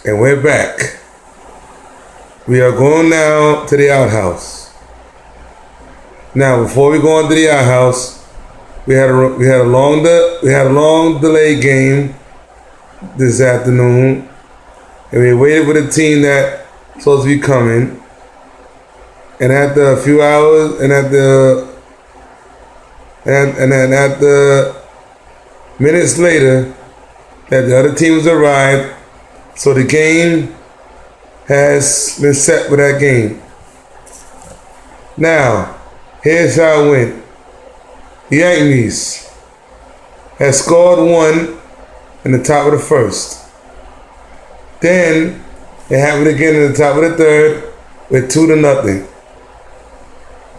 And we're back. We are going now to the outhouse. Now, before we go on to the outhouse, we had a long delay game this afternoon, and we waited for the team that supposed to be coming. And after a few hours, and then after minutes later, that the other teams arrived. So the game has been set for that game. Now, here's how it went. The Yankees had scored 1 in the top of the first. Then it happened again in the top of the third with 2-0.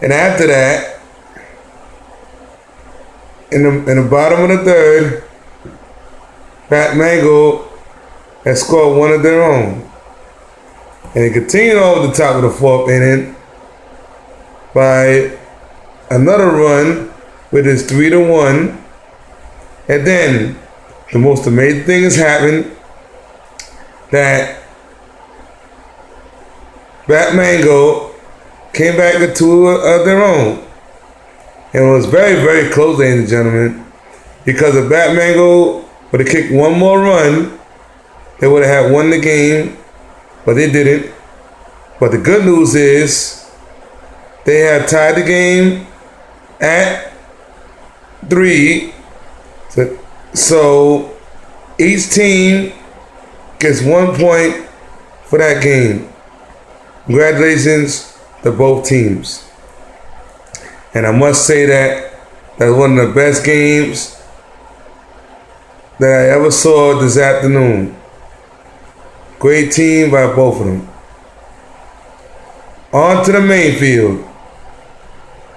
And after that, in the bottom of the third, Bat Mango had scored 1 of their own. And it continued over the top of the fourth inning by another run with his 3-1. And then the most amazing thing has happened, that Bat Mango came back with 2 of their own. And it was very, very close, ladies and gentlemen, because if Bat Mango would have kicked one more run, they would have won the game, but they didn't. But the good news is they have tied the game at 3. So each team gets 1 point for that game. Congratulations to both teams. And I must say that was one of the best games that I ever saw this afternoon. Great team by both of them. On to the main field.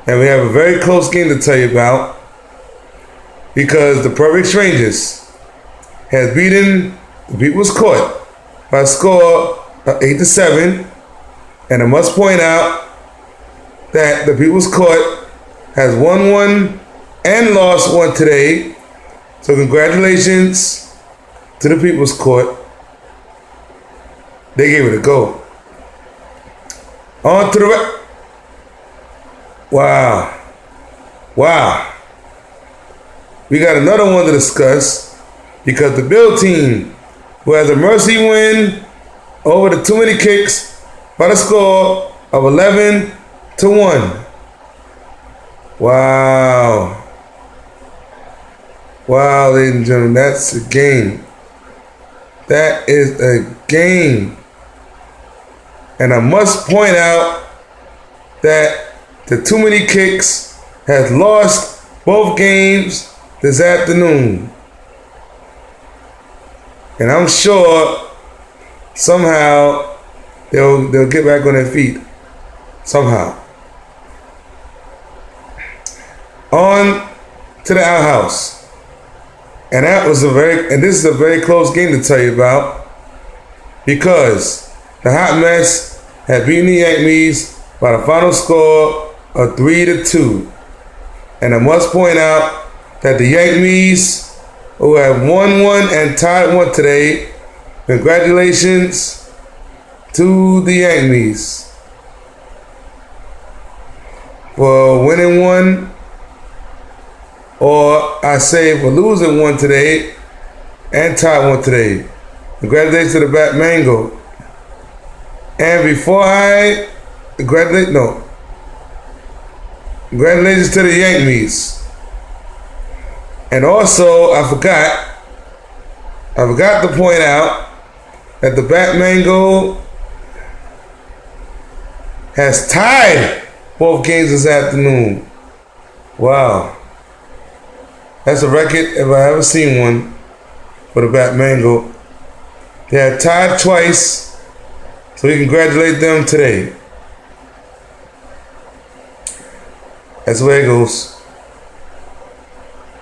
And we have a very close game to tell you about, because the Perfect Strangers has beaten the People's Court by a score of 8-7. And I must point out that the People's Court has won 1 and lost 1 today. So congratulations to the People's Court. They gave it a go. On to the Wow. We got another one to discuss, because the Bill team, who has a mercy win over the Too Many Kicks by the score of 11-1. Wow, ladies and gentlemen, that's a game. That is a game. And I must point out that the Too Many Kicks has lost both games this afternoon. And I'm sure somehow they'll get back on their feet. Somehow. On to the outhouse. And this is a very close game to tell you about, because the Hot Mess had beaten the Yankees by the final score of 3-2. And I must point out that the Yankees, who have won 1 and tied 1 today, congratulations to the Yankees for winning 1, or I say for losing 1 today and tied 1 today. Congratulations to the Bat Mango. And before I congratulations to the Yankees. And also, I forgot to point out that the Bat Mango has tied both games this afternoon. Wow. That's a record if I ever seen one for the Bat Mango. They had tied twice, so we congratulate them today. That's the way it goes.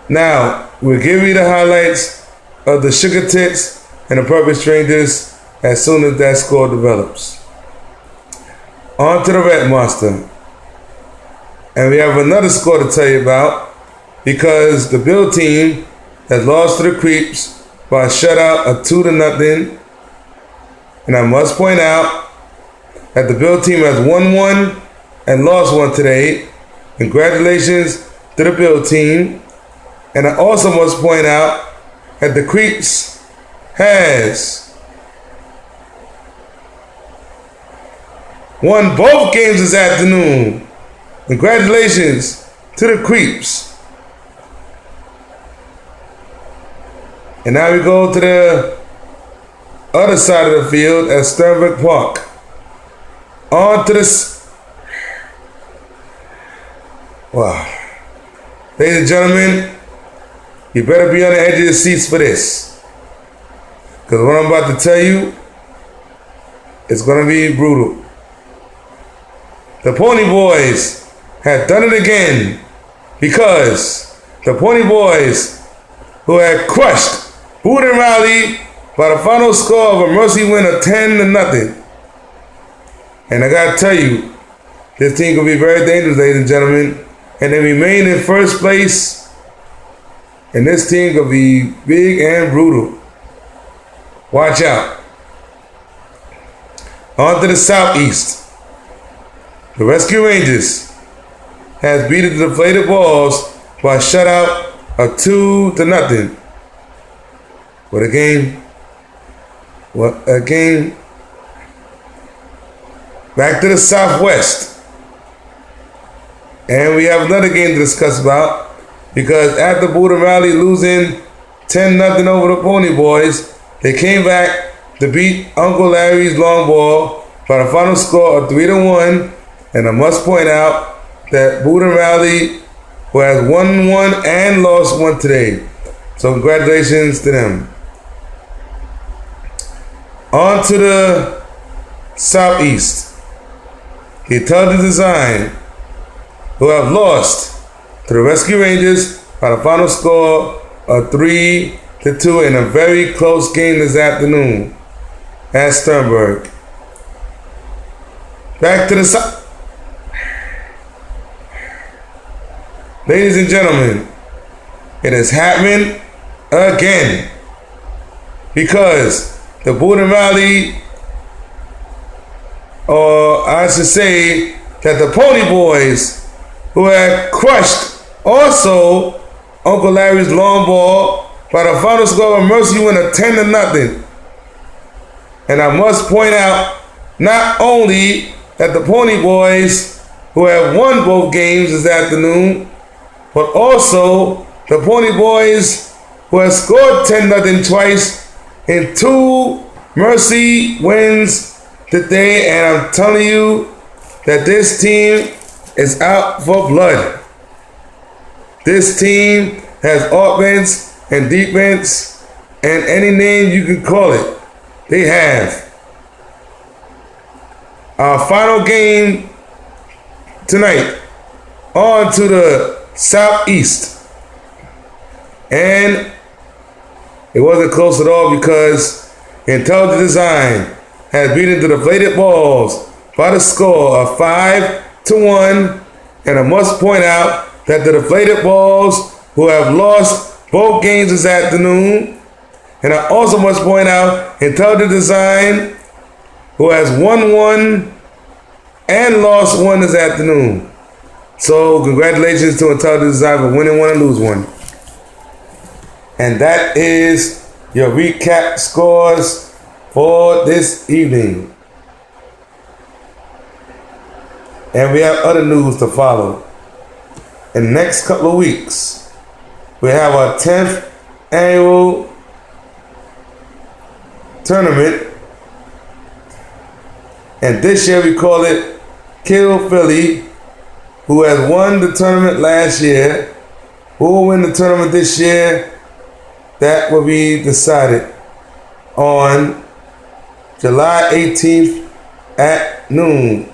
Now, we'll give you the highlights of the Sugar Tits and the Perfect Strangers as soon as that score develops. On to the Red Monster. And we have another score to tell you about, because the Bill team has lost to the Creeps by a shutout of 2-0. And I must point out that the Bill team has won one and lost one today. Congratulations to the Bill team. And I also must point out that the Creeps has won both games this afternoon. Congratulations to the Creeps. And now we go to the other side of the field at Sternberg Park. On to this. Wow. Ladies and gentlemen, you better be on the edge of your seats for this. Because what I'm about to tell you is going to be brutal. The Pony Boys had done it again because the Pony Boys, who had crushed Booth and Riley by the final score of a mercy win of 10-0. And I gotta tell you, this team could be very dangerous, ladies and gentlemen. And they remain in first place. And this team could be big and brutal. Watch out. On to the Southeast. The Rescue Rangers has beaten the Deflated Balls by a shutout of 2-0. What a game. What a game. Back to the Southwest. And we have another game to discuss about because after Booth and Riley losing 10-0 over the Pony Boys, they came back to beat Uncle Larry's Long Ball by the final score of 3-1. And I must point out that Booth and Riley, who has won one and lost one today. So congratulations to them. On to the Southeast. The Intelligent Design, who have lost to the Rescue Rangers by the final score of 3-2 in a very close game this afternoon at Sternberg. Back to the South. Ladies and gentlemen, it is happening again because the Booth and Riley, or I should say that the Pony Boys, who had crushed also Uncle Larry's Long Ball by the final score of a mercy win of 10-0. And I must point out not only that the Pony Boys, who have won both games this afternoon, but also the Pony Boys, who have scored 10-0 twice in 2 mercy wins today. And I'm telling you that this team is out for blood. This team has offense and defense and any name you can call it. They have. Our final game tonight, on to the Southeast. And it wasn't close at all because Intelligent Design has beaten the Deflated Balls by the score of 5-1. And I must point out that the Deflated Balls, who have lost both games this afternoon, and I also must point out Intelligent Design, who has won one and lost one this afternoon. So congratulations to Intelligent Design for winning one and lose one. And that is your recap scores for this evening. And we have other news to follow. In the next couple of weeks, we have our 10th annual tournament. And this year we call it Kill Philly, who has won the tournament last year. Who will win the tournament this year? That will be decided on July 18th at noon.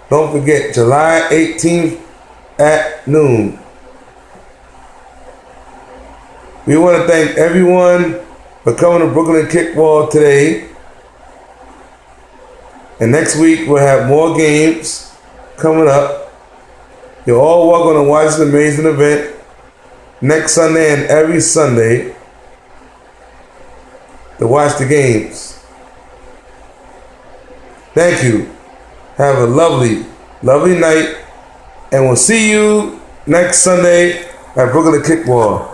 Don't forget, July 18th at noon. We want to thank everyone for coming to Brooklyn Kickball today. And next week we'll have more games coming up. You're all welcome to watch this amazing event next Sunday and every Sunday to watch the games. Thank you. Have a lovely, lovely night. And we'll see you next Sunday at Brooklyn Kickball.